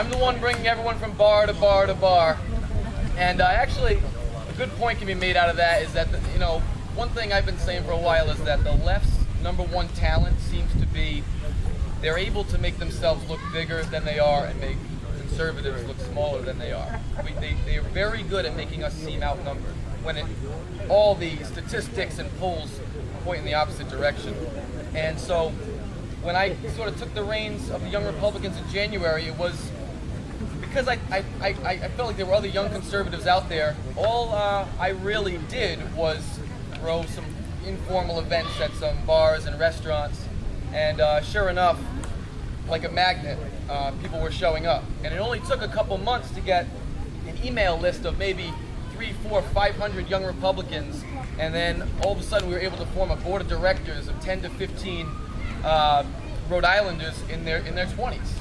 I'm the one bringing everyone from bar to bar to bar. And actually, a good point can be made out of that is that, one thing I've been saying for a while is that the left's number one talent seems to be they're able to make themselves look bigger than they are and make conservatives look smaller than they are. They are very good at making us seem outnumbered when all the statistics and polls point in the opposite direction. And so when I sort of took the reins of the Young Republicans in January, it was because I felt like there were other young conservatives out there. All I really did was throw some informal events at some bars and restaurants, and sure enough, like a magnet, people were showing up. And it only took a couple months to get an email list of maybe 300, 400, 500 young Republicans, and then all of a sudden we were able to form a board of directors of 10 to 15 Rhode Islanders in their 20s.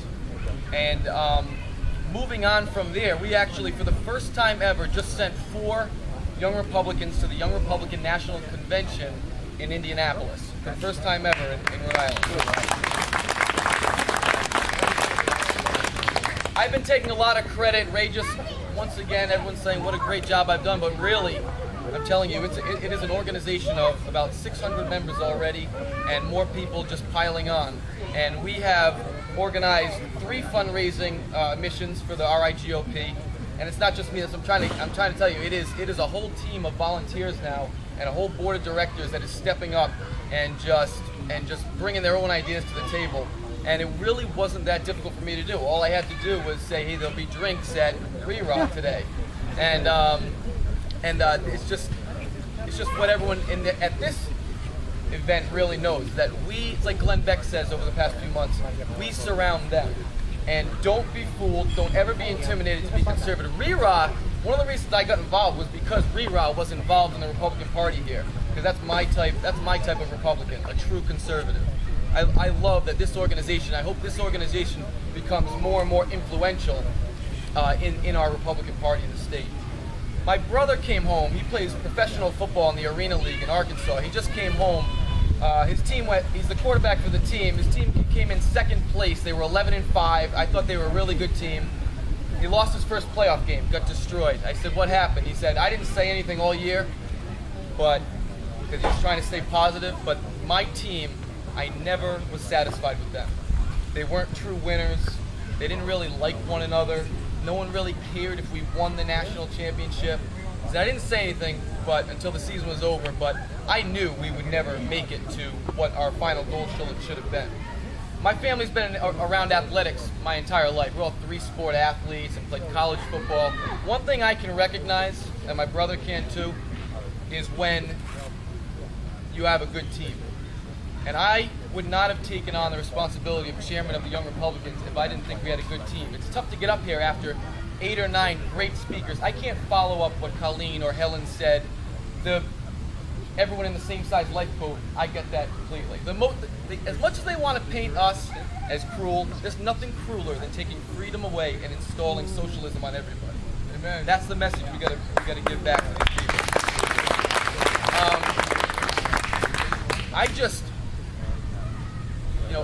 And moving on from there, we actually, for the first time ever, just sent 4 young Republicans to the Young Republican National Convention in Indianapolis. For the first time ever in Rhode Island. I've been taking a lot of credit. Ray just, once again, everyone's saying what a great job I've done, but really, I'm telling you, it is an organization of about 600 members already, and more people just piling on. And we have organized 3 fundraising missions for the RIGOP, and it's not just me. I'm trying to tell you, it is a whole team of volunteers now, and a whole board of directors that is stepping up and just bringing their own ideas to the table. And it really wasn't that difficult for me to do. All I had to do was say, hey, there'll be drinks at Rewrite today, and it's just what everyone at this event really knows, that it's like Glenn Beck says over the past few months, we surround them. And don't be fooled, don't ever be intimidated to be conservative. Rewrite, one of the reasons I got involved was because Rewrite was involved in the Republican Party here, because that's my type of Republican, a true conservative. I love that this organization, I hope this organization becomes more and more influential in our Republican Party in the state. My brother came home. He plays professional football in the Arena League in Arkansas. He just came home. His team he's the quarterback for the team. His team came in second place. They were 11-5. I thought they were a really good team. He lost his first playoff game, got destroyed. I said, what happened? He said, I didn't say anything all year, but because he was trying to stay positive, but my team, I never was satisfied with them. They weren't true winners. They didn't really like one another. No one really cared if we won the national championship. So I didn't say anything until the season was over, but I knew we would never make it to what our final goal should have been. My family's been around athletics my entire life. We're all 3-sport athletes and played college football. One thing I can recognize, and my brother can too, is when you have a good team. And I would not have taken on the responsibility of chairman of the Young Republicans if I didn't think we had a good team. It's tough to get up here after 8 or 9 great speakers. I can't follow up what Colleen or Helen said. Everyone in the same size life code, I get that completely. As much as they want to paint us as cruel, there's nothing crueler than taking freedom away and installing socialism on everybody. Amen. That's the message we gotta give back to these people.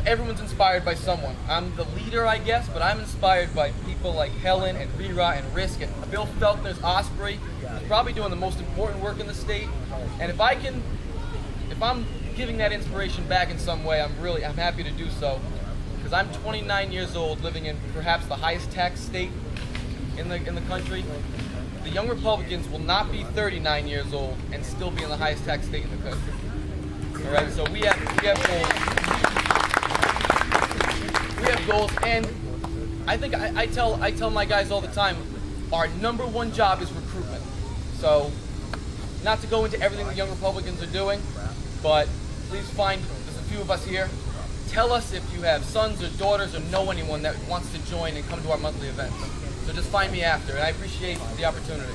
Everyone's inspired by someone. I'm the leader, I guess, but I'm inspired by people like Helen and Rira and Risk and Bill Feltner's Osprey, who's probably doing the most important work in the state. And if I'm giving that inspiration back in some way, I'm happy to do so, because I'm 29 years old, living in perhaps the highest tax state in the country. The Young Republicans will not be 39 years old and still be in the highest tax state in the country. All right, so we have goals. We have goals, and I think I tell my guys all the time, our number one job is recruitment. So, not to go into everything the Young Republicans are doing, but please there's a few of us here. Tell us if you have sons or daughters or know anyone that wants to join and come to our monthly events. So just find me after, and I appreciate the opportunity.